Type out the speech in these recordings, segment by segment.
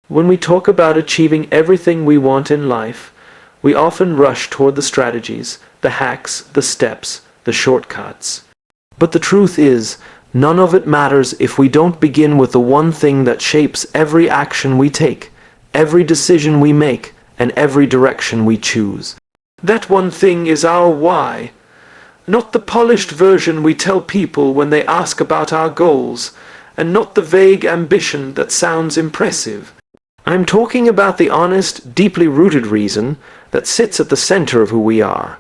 When we talk about achieving everything we want in life, we often rush toward the strategies, the hacks, the steps, the shortcuts. But the truth is, none of it matters if we don't begin with the one thing that shapes every action we take, every decision we make, and every direction we choose. That one thing is our why. Not the polished version we tell people when they ask about our goals, and not the vague ambition that sounds impressive. I'm talking about the honest, deeply rooted reason that sits at the center of who we are.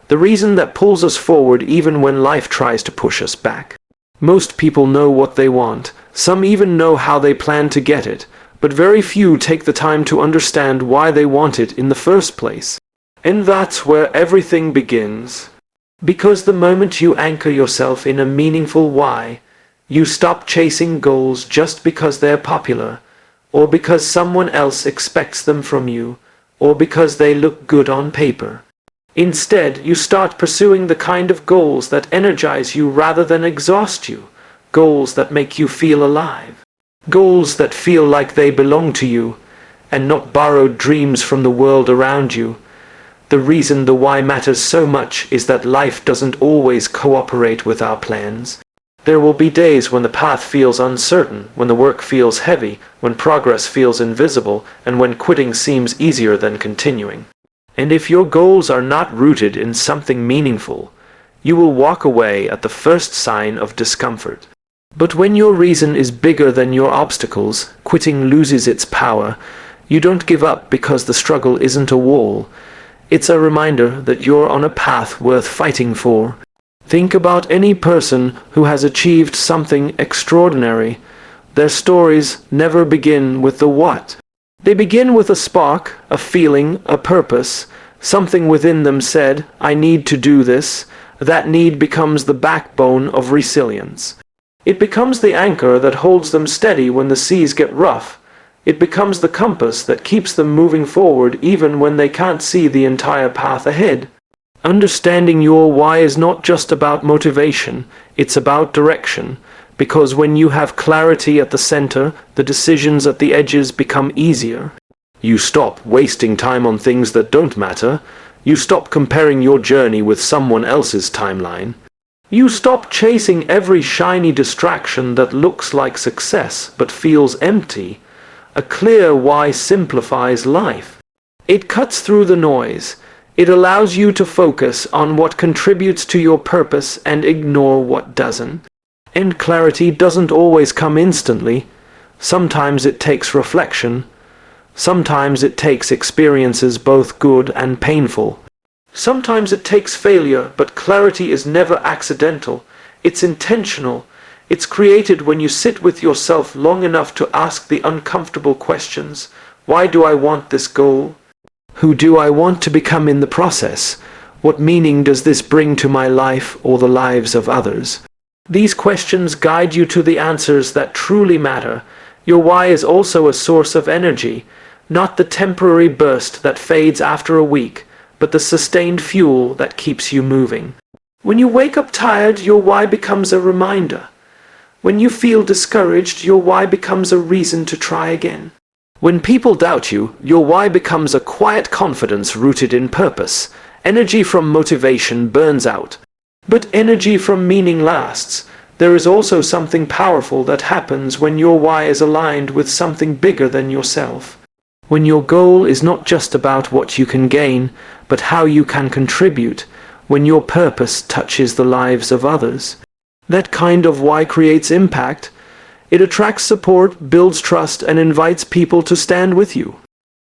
The reason that pulls us forward even when life tries to push us back. Most people know what they want. Some even know how they plan to get it, but very few take the time to understand why they want it in the first place. And that's where everything begins. Because the moment you anchor yourself in a meaningful why, you stop chasing goals just because they're popular, or because someone else expects them from you, or because they look good on paper. Instead, you start pursuing the kind of goals that energize you rather than exhaust you, goals that make you feel alive, goals that feel like they belong to you, and not borrowed dreams from the world around you. The reason the why matters so much is that life doesn't always cooperate with our plans. There will be days when the path feels uncertain, when the work feels heavy, when progress feels invisible, and when quitting seems easier than continuing. And if your goals are not rooted in something meaningful, you will walk away at the first sign of discomfort. But when your reason is bigger than your obstacles, quitting loses its power. You don't give up because the struggle isn't a wall. It's a reminder that you're on a path worth fighting for. Think about any person who has achieved something extraordinary. Their stories never begin with the what. They begin with a spark, a feeling, a purpose. Something within them said, I need to do this. That need becomes the backbone of resilience. It becomes the anchor that holds them steady when the seas get rough. It becomes the compass that keeps them moving forward even when they can't see the entire path ahead. Understanding your why is not just about motivation, it's about direction. Because when you have clarity at the center, the decisions at the edges become easier. You stop wasting time on things that don't matter. You stop comparing your journey with someone else's timeline. You stop chasing every shiny distraction that looks like success but feels empty. A clear why simplifies life. It cuts through the noise. It allows you to focus on what contributes to your purpose and ignore what doesn't. And clarity doesn't always come instantly. Sometimes it takes reflection. Sometimes it takes experiences both good and painful. Sometimes it takes failure, but clarity is never accidental. It's intentional. It's created when you sit with yourself long enough to ask the uncomfortable questions. Why do I want this goal? Who do I want to become in the process? What meaning does this bring to my life or the lives of others? These questions guide you to the answers that truly matter. Your why is also a source of energy, not the temporary burst that fades after a week, but the sustained fuel that keeps you moving. When you wake up tired, your why becomes a reminder. When you feel discouraged, your why becomes a reason to try again. When people doubt you, your why becomes a quiet confidence rooted in purpose. Energy from motivation burns out, but energy from meaning lasts. There is also something powerful that happens when your why is aligned with something bigger than yourself. When your goal is not just about what you can gain, but how you can contribute. When your purpose touches the lives of others. That kind of why creates impact. It attracts support, builds trust, and invites people to stand with you.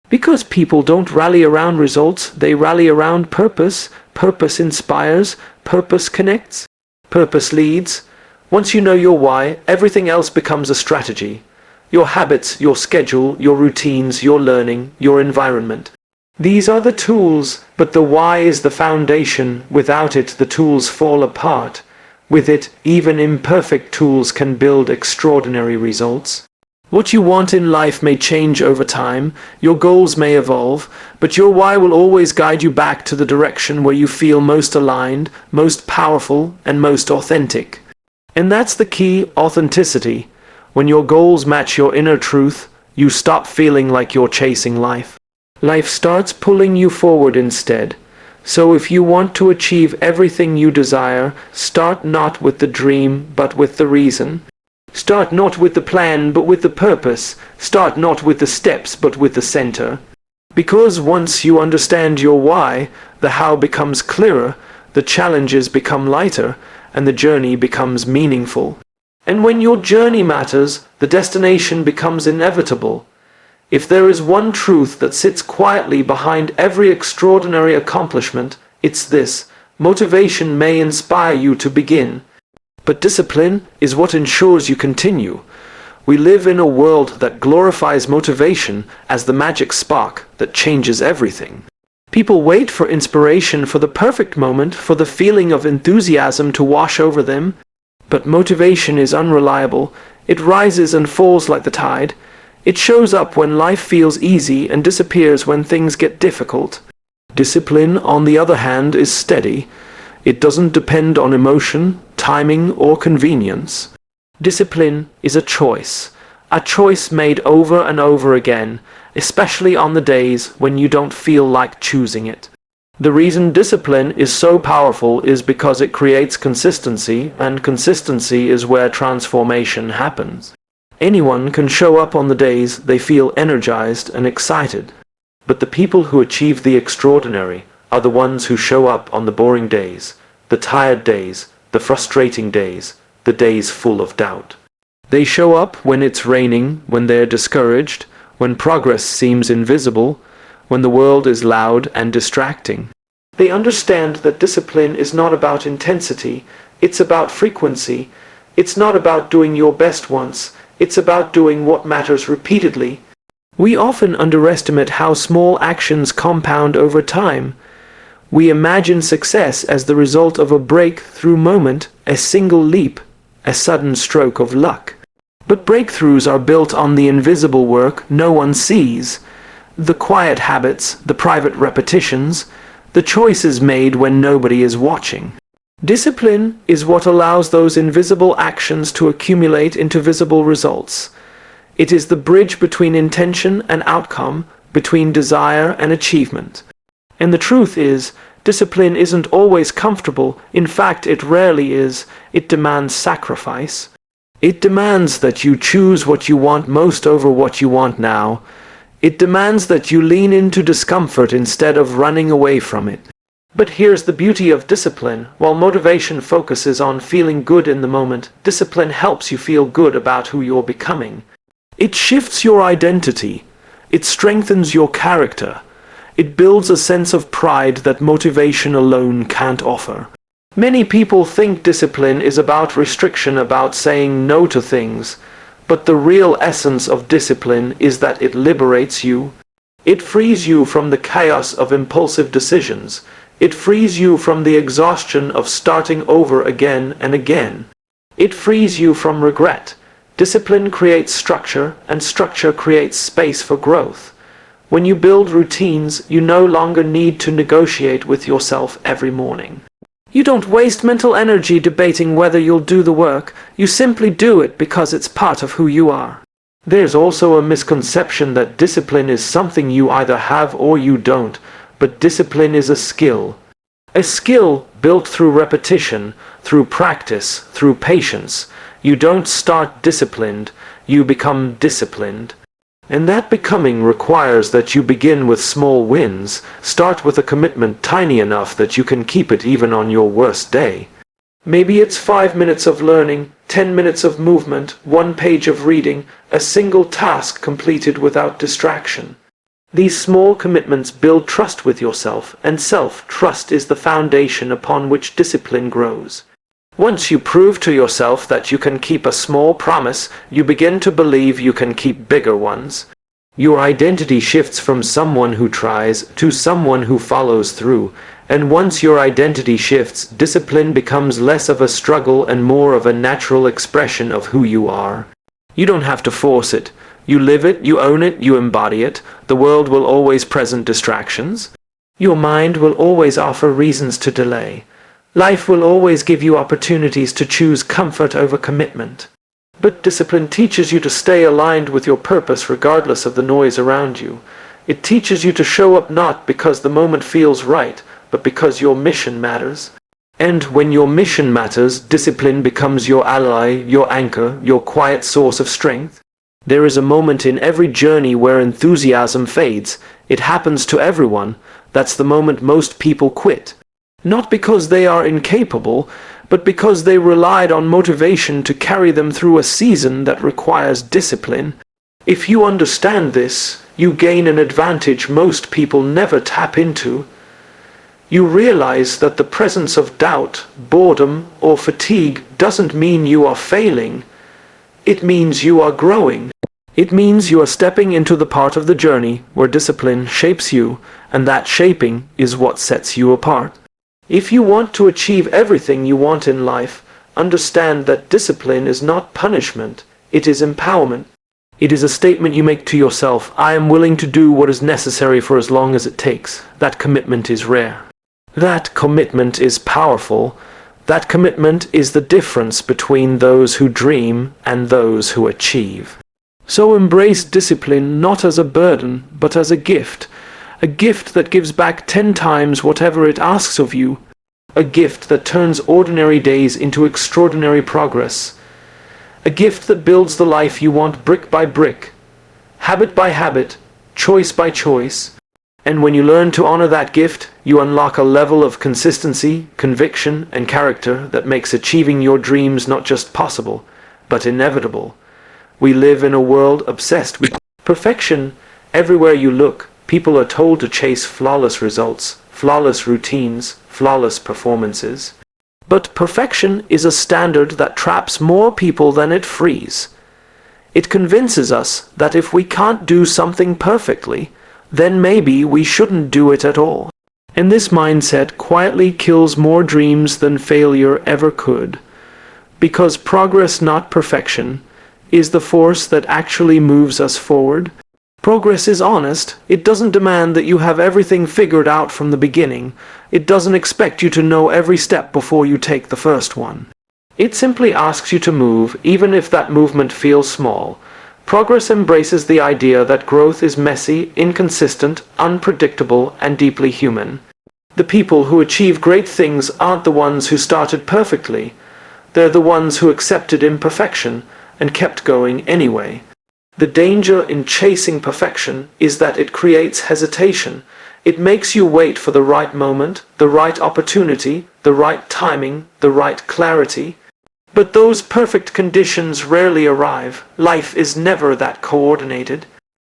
Because people don't rally around results, they rally around purpose. Purpose inspires, purpose connects, purpose leads. Once you know your why, everything else becomes a strategy. Your habits, your schedule, your routines, your learning, your environment. These are the tools, but the why is the foundation. Without it, the tools fall apart. With it, even imperfect tools can build extraordinary results. What you want in life may change over time, your goals may evolve, but your why will always guide you back to the direction where you feel most aligned, most powerful, and most authentic. And that's the key, authenticity. When your goals match your inner truth, You stop feeling like you're chasing life. Life starts pulling you forward instead. So if you want to achieve everything you desire, start not with the dream, but with the reason. Start not with the plan, but with the purpose. Start not with the steps, but with the center. Because once you understand your why, the how becomes clearer, the challenges become lighter, and the journey becomes meaningful. And when your journey matters, the destination becomes inevitable. If there is one truth that sits quietly behind every extraordinary accomplishment, it's this: motivation may inspire you to begin, but discipline is what ensures you continue. We live in a world that glorifies motivation as the magic spark that changes everything. People wait for inspiration, for the perfect moment, for the feeling of enthusiasm to wash over them. But motivation is unreliable. It rises and falls like the tide. It shows up when life feels easy and disappears when things get difficult. Discipline, on the other hand, is steady. It doesn't depend on emotion, timing, or convenience. Discipline is a choice made over and over again, especially on the days when you don't feel like choosing it. The reason discipline is so powerful is because it creates consistency, and consistency is where transformation happens. Anyone can show up on the days they feel energized and excited, but the people who achieve the extraordinary are the ones who show up on the boring days, the tired days, the frustrating days, the days full of doubt. They show up when it's raining, when they're discouraged, when progress seems invisible, when the world is loud and distracting. They understand that discipline is not about intensity, it's about frequency. It's not about doing your best once, it's about doing what matters repeatedly. We often underestimate how small actions compound over time. We imagine success as the result of a breakthrough moment, a single leap, a sudden stroke of luck. But breakthroughs are built on the invisible work no one sees. The quiet habits, the private repetitions, the choices made when nobody is watching. Discipline is what allows those invisible actions to accumulate into visible results. It is the bridge between intention and outcome, between desire and achievement. And the truth is, discipline isn't always comfortable. In fact, it rarely is. It demands sacrifice. It demands that you choose what you want most over what you want now. It demands that you lean into discomfort instead of running away from it. But here's the beauty of discipline. While motivation focuses on feeling good in the moment, discipline helps you feel good about who you're becoming. It shifts your identity. It strengthens your character. It builds a sense of pride that motivation alone can't offer. Many people think discipline is about restriction, about saying no to things. But the real essence of discipline is that it liberates you. It frees you from the chaos of impulsive decisions. It frees you from the exhaustion of starting over again and again. It frees you from regret. Discipline creates structure, and structure creates space for growth. When you build routines, you no longer need to negotiate with yourself every morning. You don't waste mental energy debating whether you'll do the work. You simply do it because it's part of who you are. There's also a misconception that discipline is something you either have or you don't, but discipline is a skill. A skill built through repetition, through practice, through patience. You don't start disciplined, you become disciplined. And that becoming requires that you begin with small wins. Start with a commitment tiny enough that you can keep it even on your worst day. Maybe it's 5 minutes of learning, 10 minutes of movement, 1 page of reading, a single task completed without distraction. These small commitments build trust with yourself, and self-trust is the foundation upon which discipline grows. Once you prove to yourself that you can keep a small promise, you begin to believe you can keep bigger ones. Your identity shifts from someone who tries to someone who follows through, and once your identity shifts, discipline becomes less of a struggle and more of a natural expression of who you are. You don't have to force it. You live it, you own it, you embody it. The world will always present distractions. Your mind will always offer reasons to delay. Life will always give you opportunities to choose comfort over commitment. But discipline teaches you to stay aligned with your purpose regardless of the noise around you. It teaches you to show up not because the moment feels right, but because your mission matters. And when your mission matters, discipline becomes your ally, your anchor, your quiet source of strength. There is a moment in every journey where enthusiasm fades. It happens to everyone. That's the moment most people quit. Not because they are incapable, but because they relied on motivation to carry them through a season that requires discipline. If you understand this, you gain an advantage most people never tap into. You realize that the presence of doubt, boredom, or fatigue doesn't mean you are failing. It means you are growing. It means you are stepping into the part of the journey where discipline shapes you, and that shaping is what sets you apart. If you want to achieve everything you want in life, understand that discipline is not punishment, it is empowerment. It is a statement you make to yourself, I am willing to do what is necessary for as long as it takes. That commitment is rare. That commitment is powerful. That commitment is the difference between those who dream and those who achieve. So embrace discipline not as a burden, but as a gift that gives back 10 times whatever it asks of you, a gift that turns ordinary days into extraordinary progress, a gift that builds the life you want brick by brick, habit by habit, choice by choice. And when you learn to honor that gift, you unlock a level of consistency, conviction, and character that makes achieving your dreams not just possible, but inevitable. We live in a world obsessed with perfection. Everywhere you look, people are told to chase flawless results, flawless routines, flawless performances. But perfection is a standard that traps more people than it frees. It convinces us that if we can't do something perfectly, then maybe we shouldn't do it at all. And this mindset quietly kills more dreams than failure ever could. Because progress, not perfection, is the force that actually moves us forward. Progress is honest. It doesn't demand that you have everything figured out from the beginning. It doesn't expect you to know every step before you take the first one. It simply asks you to move, even if that movement feels small. Progress embraces the idea that growth is messy, inconsistent, unpredictable, and deeply human. The people who achieve great things aren't the ones who started perfectly. They're the ones who accepted imperfection and kept going anyway. The danger in chasing perfection is that it creates hesitation. It makes you wait for the right moment, the right opportunity, the right timing, the right clarity. But those perfect conditions rarely arrive. Life is never that coordinated.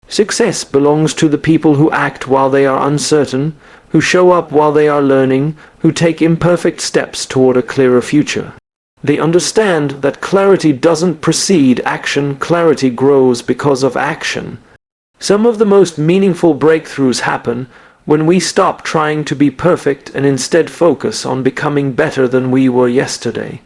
Success belongs to the people who act while they are uncertain, who show up while they are learning, who take imperfect steps toward a clearer future. They understand that clarity doesn't precede action, clarity grows because of action. Some of the most meaningful breakthroughs happen when we stop trying to be perfect and instead focus on becoming better than we were yesterday.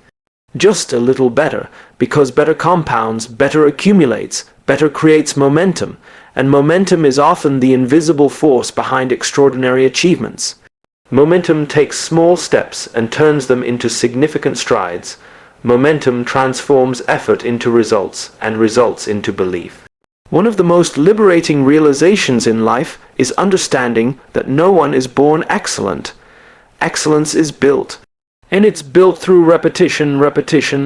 Just a little better, because better compounds, better accumulates, better creates momentum, and momentum is often the invisible force behind extraordinary achievements. Momentum takes small steps and turns them into significant strides. Momentum transforms effort into results and results into belief. One of the most liberating realizations in life is understanding that no one is born excellent. Excellence is built. And it's built through repetition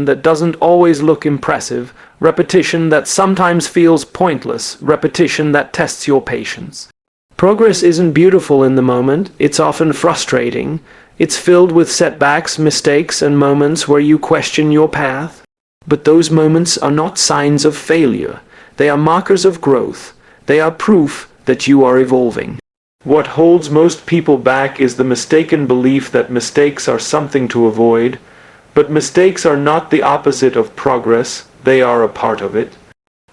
that doesn't always look impressive, repetition that sometimes feels pointless, repetition that tests your patience. Progress isn't beautiful in the moment, it's often frustrating. It's filled with setbacks, mistakes, and moments where you question your path. But those moments are not signs of failure. They are markers of growth. They are proof that you are evolving. What holds most people back is the mistaken belief that mistakes are something to avoid. But mistakes are not the opposite of progress, they are a part of it.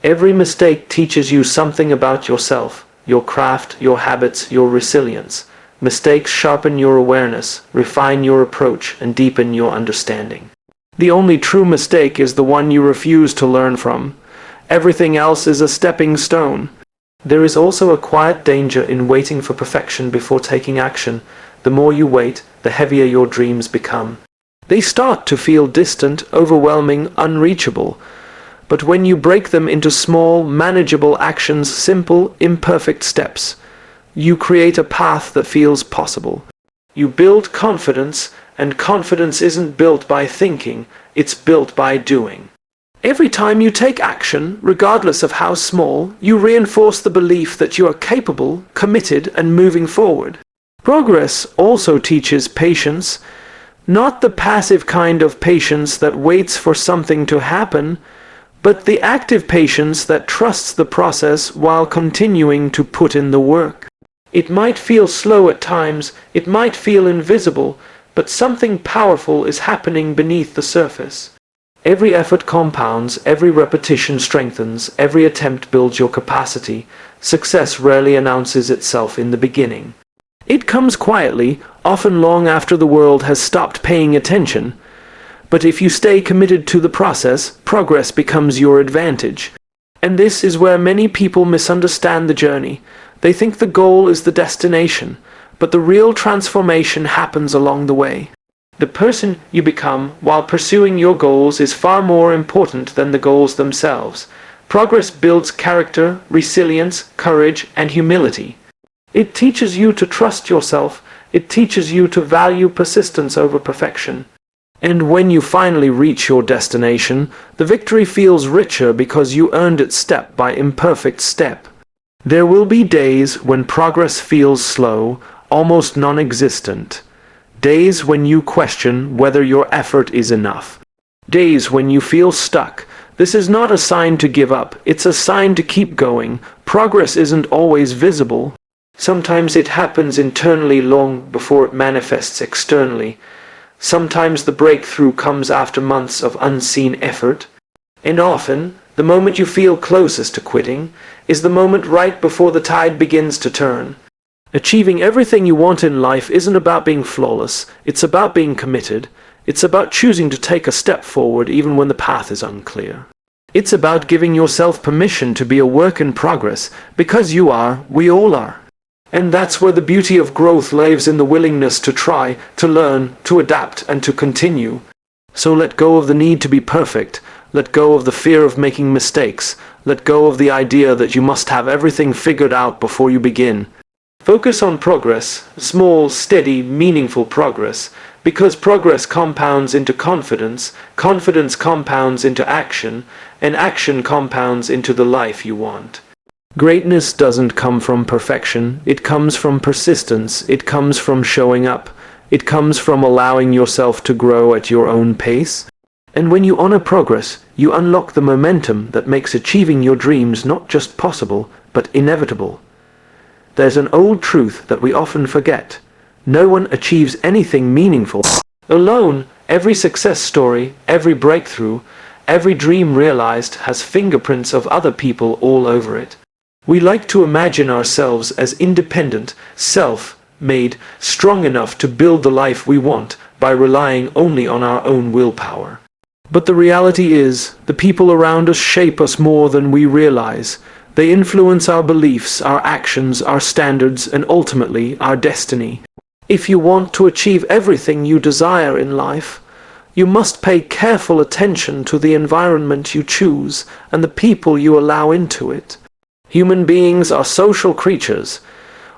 Every mistake teaches you something about yourself, your craft, your habits, your resilience. Mistakes sharpen your awareness, refine your approach, and deepen your understanding. The only true mistake is the one you refuse to learn from. Everything else is a stepping stone. There is also a quiet danger in waiting for perfection before taking action. The more you wait, the heavier your dreams become. They start to feel distant, overwhelming, unreachable. But when you break them into small, manageable actions, simple, imperfect steps, you create a path that feels possible. You build confidence, and confidence isn't built by thinking, it's built by doing. Every time you take action, regardless of how small, you reinforce the belief that you are capable, committed, and moving forward. Progress also teaches patience, not the passive kind of patience that waits for something to happen, but the active patience that trusts the process while continuing to put in the work. It might feel slow at times, it might feel invisible, but something powerful is happening beneath the surface. Every effort compounds, every repetition strengthens, every attempt builds your capacity. Success rarely announces itself in the beginning. It comes quietly, often long after the world has stopped paying attention. But if you stay committed to the process, progress becomes your advantage. And this is where many people misunderstand the journey. They think the goal is the destination, but the real transformation happens along the way. The person you become while pursuing your goals is far more important than the goals themselves. Progress builds character, resilience, courage, and humility. It teaches you to trust yourself. It teaches you to value persistence over perfection. And when you finally reach your destination, the victory feels richer because you earned it step by imperfect step. There will be days when progress feels slow, almost non-existent. Days when you question whether your effort is enough. Days when you feel stuck. This is not a sign to give up, it's a sign to keep going. Progress isn't always visible. Sometimes it happens internally long before it manifests externally. Sometimes the breakthrough comes after months of unseen effort. And often, the moment you feel closest to quitting is the moment right before the tide begins to turn. Achieving everything you want in life isn't about being flawless, it's about being committed. It's about choosing to take a step forward even when the path is unclear. It's about giving yourself permission to be a work in progress, because you are, we all are. And that's where the beauty of growth lies, in the willingness to try, to learn, to adapt, and to continue. So let go of the need to be perfect, let go of the fear of making mistakes, let go of the idea that you must have everything figured out before you begin. Focus on progress, small, steady, meaningful progress, because progress compounds into confidence, confidence compounds into action, and action compounds into the life you want. Greatness doesn't come from perfection, it comes from persistence, it comes from showing up, it comes from allowing yourself to grow at your own pace. And when you honor progress, you unlock the momentum that makes achieving your dreams not just possible, but inevitable. There's an old truth that we often forget. No one achieves anything meaningful alone. Every success story, every breakthrough, every dream realized has fingerprints of other people all over it. We like to imagine ourselves as independent, self-made, strong enough to build the life we want by relying only on our own willpower. But the reality is, the people around us shape us more than we realize. They influence our beliefs, our actions, our standards, and ultimately our destiny. If you want to achieve everything you desire in life, you must pay careful attention to the environment you choose and the people you allow into it. Human beings are social creatures.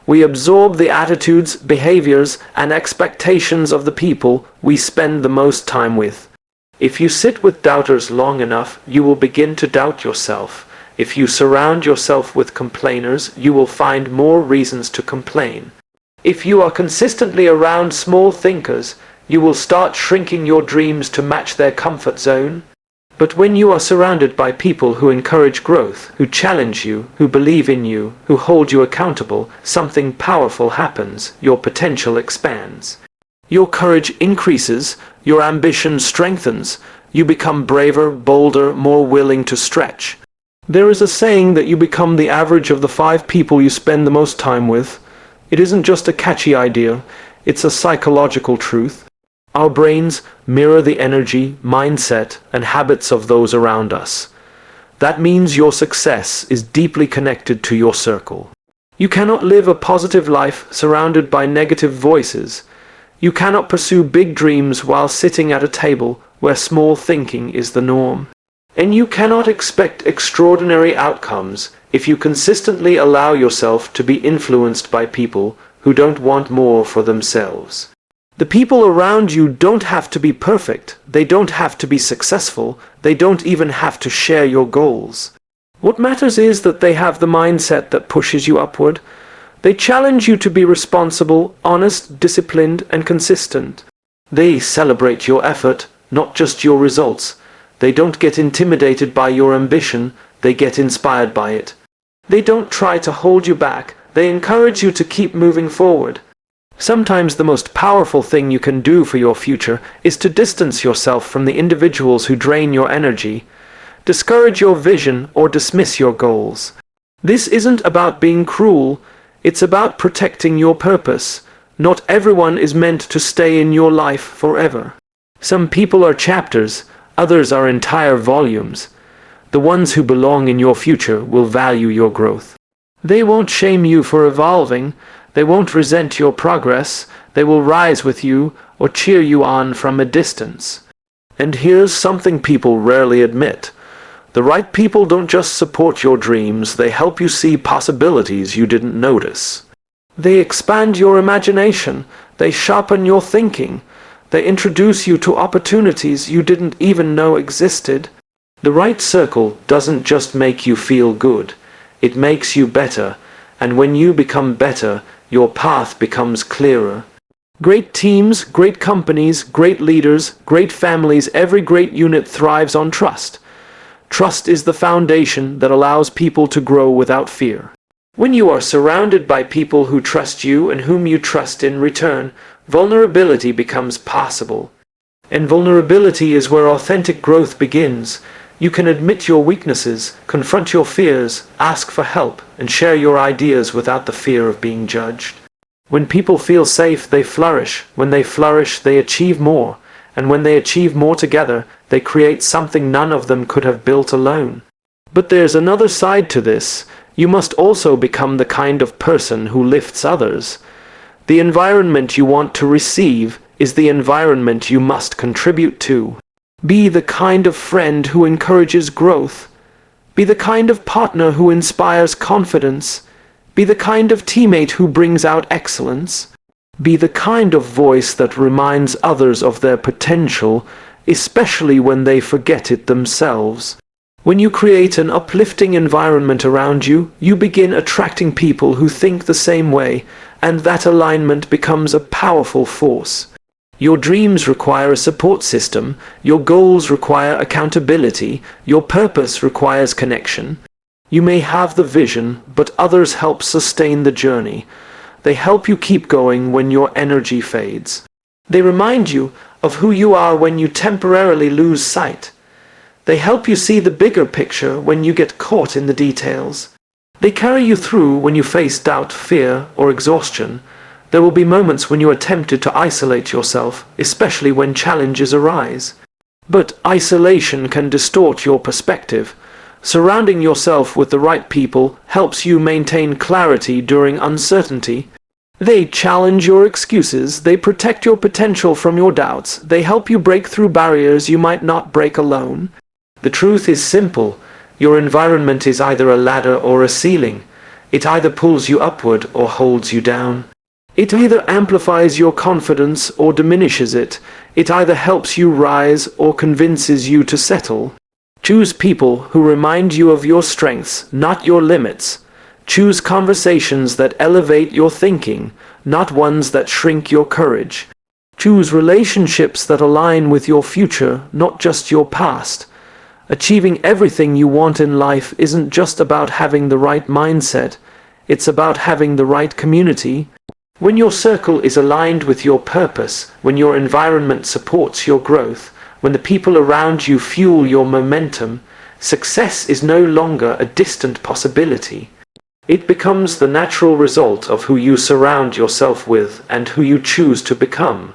We absorb the attitudes, behaviors, and expectations of the people we spend the most time with. If you sit with doubters long enough, you will begin to doubt yourself. If you surround yourself with complainers, you will find more reasons to complain. If you are consistently around small thinkers, you will start shrinking your dreams to match their comfort zone. But when you are surrounded by people who encourage growth, who challenge you, who believe in you, who hold you accountable, something powerful happens. Your potential expands. Your courage increases, your ambition strengthens, you become braver, bolder, more willing to stretch. There is a saying that you become the average of the 5 people you spend the most time with. It isn't just a catchy idea, it's a psychological truth. Our brains mirror the energy, mindset, and habits of those around us. That means your success is deeply connected to your circle. You cannot live a positive life surrounded by negative voices. You cannot pursue big dreams while sitting at a table where small thinking is the norm. And you cannot expect extraordinary outcomes if you consistently allow yourself to be influenced by people who don't want more for themselves. The people around you don't have to be perfect, they don't have to be successful, they don't even have to share your goals. What matters is that they have the mindset that pushes you upward. They challenge you to be responsible, honest, disciplined, and consistent. They celebrate your effort, not just your results. They don't get intimidated by your ambition, they get inspired by it. They don't try to hold you back, they encourage you to keep moving forward. Sometimes the most powerful thing you can do for your future is to distance yourself from the individuals who drain your energy, discourage your vision, or dismiss your goals. This isn't about being cruel, it's about protecting your purpose. Not everyone is meant to stay in your life forever. Some people are chapters, others are entire volumes. The ones who belong in your future will value your growth. They won't shame you for evolving, they won't resent your progress, they will rise with you or cheer you on from a distance. And here's something people rarely admit. The right people don't just support your dreams, they help you see possibilities you didn't notice. They expand your imagination, they sharpen your thinking, they introduce you to opportunities you didn't even know existed. The right circle doesn't just make you feel good, it makes you better, and when you become better, your path becomes clearer. Great teams, great companies, great leaders, great families, every great unit thrives on trust. Trust is the foundation that allows people to grow without fear. When you are surrounded by people who trust you and whom you trust in return, vulnerability becomes possible. And vulnerability is where authentic growth begins. You can admit your weaknesses, confront your fears, ask for help, and share your ideas without the fear of being judged. When people feel safe, they flourish. When they flourish, they achieve more. And when they achieve more together, they create something none of them could have built alone. But there's another side to this. You must also become the kind of person who lifts others. The environment you want to receive is the environment you must contribute to. Be the kind of friend who encourages growth. Be the kind of partner who inspires confidence. Be the kind of teammate who brings out excellence. Be the kind of voice that reminds others of their potential, especially when they forget it themselves. When you create an uplifting environment around you, you begin attracting people who think the same way, and that alignment becomes a powerful force. Your dreams require a support system, your goals require accountability, your purpose requires connection. You may have the vision, but others help sustain the journey. They help you keep going when your energy fades. They remind you of who you are when you temporarily lose sight. They help you see the bigger picture when you get caught in the details. They carry you through when you face doubt, fear, or exhaustion. There will be moments when you are tempted to isolate yourself, especially when challenges arise. But isolation can distort your perspective. Surrounding yourself with the right people helps you maintain clarity during uncertainty. They challenge your excuses, they protect your potential from your doubts, they help you break through barriers you might not break alone. The truth is simple. Your environment is either a ladder or a ceiling. It either pulls you upward or holds you down. It either amplifies your confidence or diminishes it. It either helps you rise or convinces you to settle. Choose people who remind you of your strengths, not your limits. Choose conversations that elevate your thinking, not ones that shrink your courage. Choose relationships that align with your future, not just your past. Achieving everything you want in life isn't just about having the right mindset, it's about having the right community. When your circle is aligned with your purpose, when your environment supports your growth, when the people around you fuel your momentum, success is no longer a distant possibility. It becomes the natural result of who you surround yourself with and who you choose to become.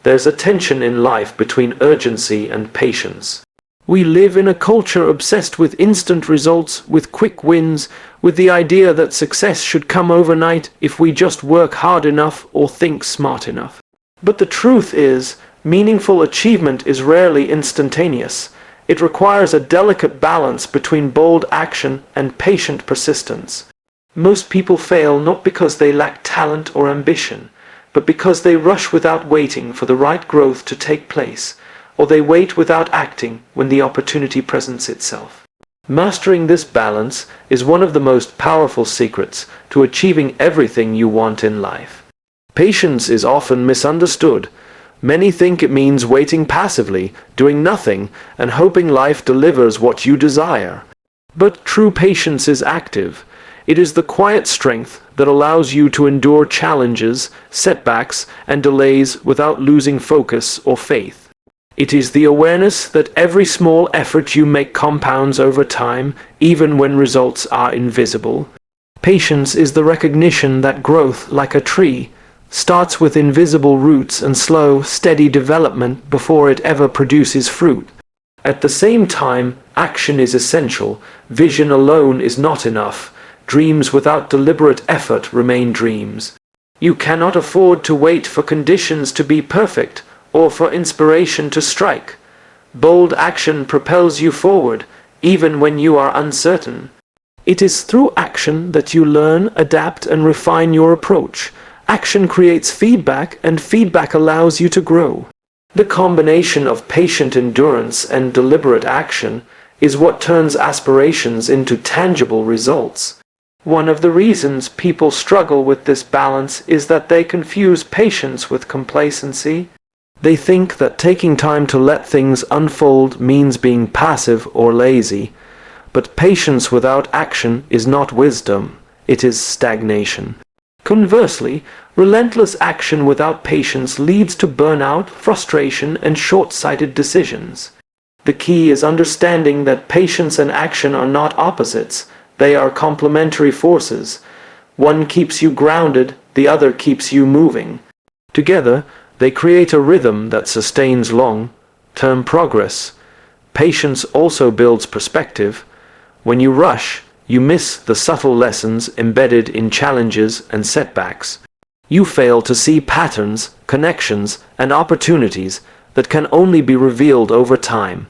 There's a tension in life between urgency and patience. We live in a culture obsessed with instant results, with quick wins, with the idea that success should come overnight if we just work hard enough or think smart enough. But the truth is, meaningful achievement is rarely instantaneous. It requires a delicate balance between bold action and patient persistence. Most people fail not because they lack talent or ambition, but because they rush without waiting for the right growth to take place, or they wait without acting when the opportunity presents itself. Mastering this balance is one of the most powerful secrets to achieving everything you want in life. Patience is often misunderstood. Many think it means waiting passively, doing nothing, and hoping life delivers what you desire. But true patience is active. It is the quiet strength that allows you to endure challenges, setbacks, and delays without losing focus or faith. It is the awareness that every small effort you make compounds over time, even when results are invisible. Patience is the recognition that growth, like a tree, starts with invisible roots and slow, steady development before it ever produces fruit. At the same time, action is essential. Vision alone is not enough. Dreams without deliberate effort remain dreams. You cannot afford to wait for conditions to be perfect or for inspiration to strike. Bold action propels you forward, even when you are uncertain. It is through action that you learn, adapt, and refine your approach. Action creates feedback, and feedback allows you to grow. The combination of patient endurance and deliberate action is what turns aspirations into tangible results. One of the reasons people struggle with this balance is that they confuse patience with complacency. They think that taking time to let things unfold means being passive or lazy. But patience without action is not wisdom, it is stagnation. Conversely, relentless action without patience leads to burnout, frustration, and short-sighted decisions. The key is understanding that patience and action are not opposites. They are complementary forces. One keeps you grounded, the other keeps you moving. Together, they create a rhythm that sustains long-term progress. Patience also builds perspective. When you rush, you miss the subtle lessons embedded in challenges and setbacks. You fail to see patterns, connections, and opportunities that can only be revealed over time.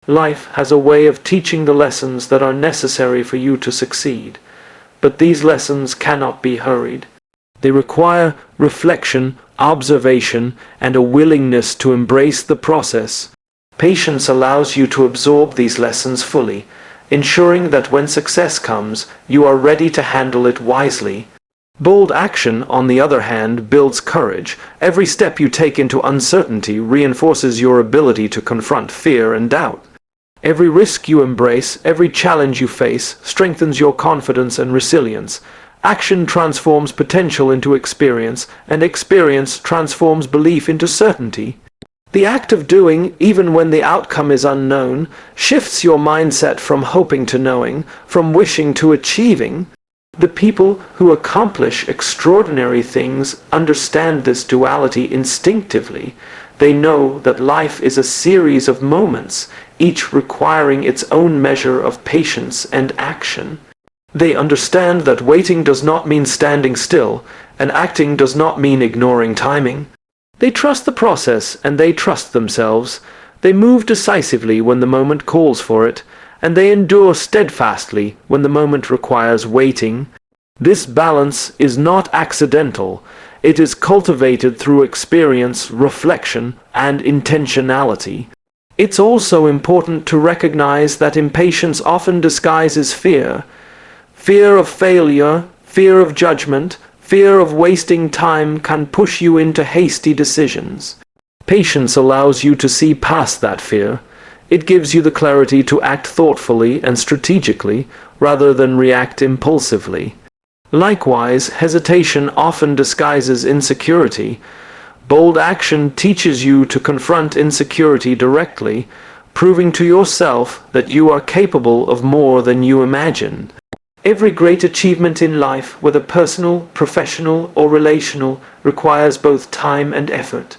Life has a way of teaching the lessons that are necessary for you to succeed, but these lessons cannot be hurried. They require reflection, observation, and a willingness to embrace the process. Patience allows you to absorb these lessons fully, ensuring that when success comes, you are ready to handle it wisely. Bold action, on the other hand, builds courage. Every step you take into uncertainty reinforces your ability to confront fear and doubt. Every risk you embrace, every challenge you face, strengthens your confidence and resilience. Action transforms potential into experience, and experience transforms belief into certainty. The act of doing, even when the outcome is unknown, shifts your mindset from hoping to knowing, from wishing to achieving. The people who accomplish extraordinary things understand this duality instinctively. They know that life is a series of moments, each requiring its own measure of patience and action. They understand that waiting does not mean standing still, and acting does not mean ignoring timing. They trust the process, and they trust themselves. They move decisively when the moment calls for it, and they endure steadfastly when the moment requires waiting. This balance is not accidental. It is cultivated through experience, reflection, and intentionality. It's also important to recognize that impatience often disguises fear. Fear of failure, fear of judgment, fear of wasting time can push you into hasty decisions. Patience allows you to see past that fear. It gives you the clarity to act thoughtfully and strategically rather than react impulsively. Likewise, hesitation often disguises insecurity. Bold action teaches you to confront insecurity directly, proving to yourself that you are capable of more than you imagined. Every great achievement in life, whether personal, professional, or relational, requires both time and effort.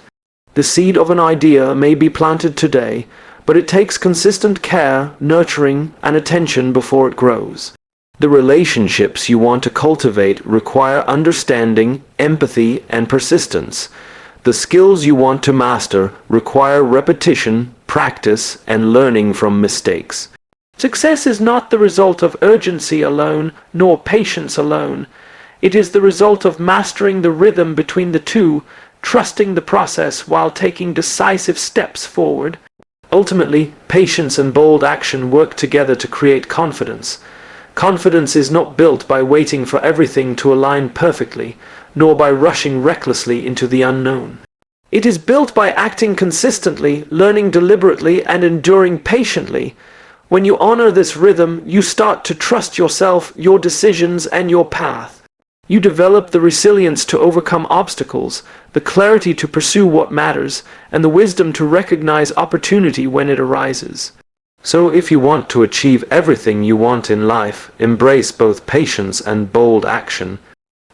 The seed of an idea may be planted today, but it takes consistent care, nurturing, and attention before it grows. The relationships you want to cultivate require understanding, empathy, and persistence. The skills you want to master require repetition, practice, and learning from mistakes. Success is not the result of urgency alone, nor patience alone. It is the result of mastering the rhythm between the two, trusting the process while taking decisive steps forward. Ultimately, patience and bold action work together to create confidence. Confidence is not built by waiting for everything to align perfectly, nor by rushing recklessly into the unknown. It is built by acting consistently, learning deliberately, and enduring patiently. When you honor this rhythm, you start to trust yourself, your decisions, and your path. You develop the resilience to overcome obstacles, the clarity to pursue what matters, and the wisdom to recognize opportunity when it arises. So if you want to achieve everything you want in life, embrace both patience and bold action.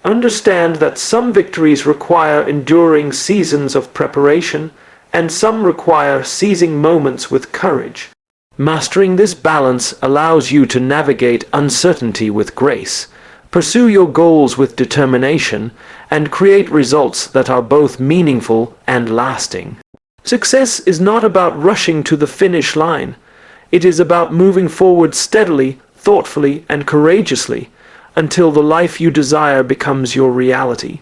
Understand that some victories require enduring seasons of preparation, and some require seizing moments with courage. Mastering this balance allows you to navigate uncertainty with grace, pursue your goals with determination, and create results that are both meaningful and lasting. Success is not about rushing to the finish line. It is about moving forward steadily, thoughtfully, and courageously, until the life you desire becomes your reality.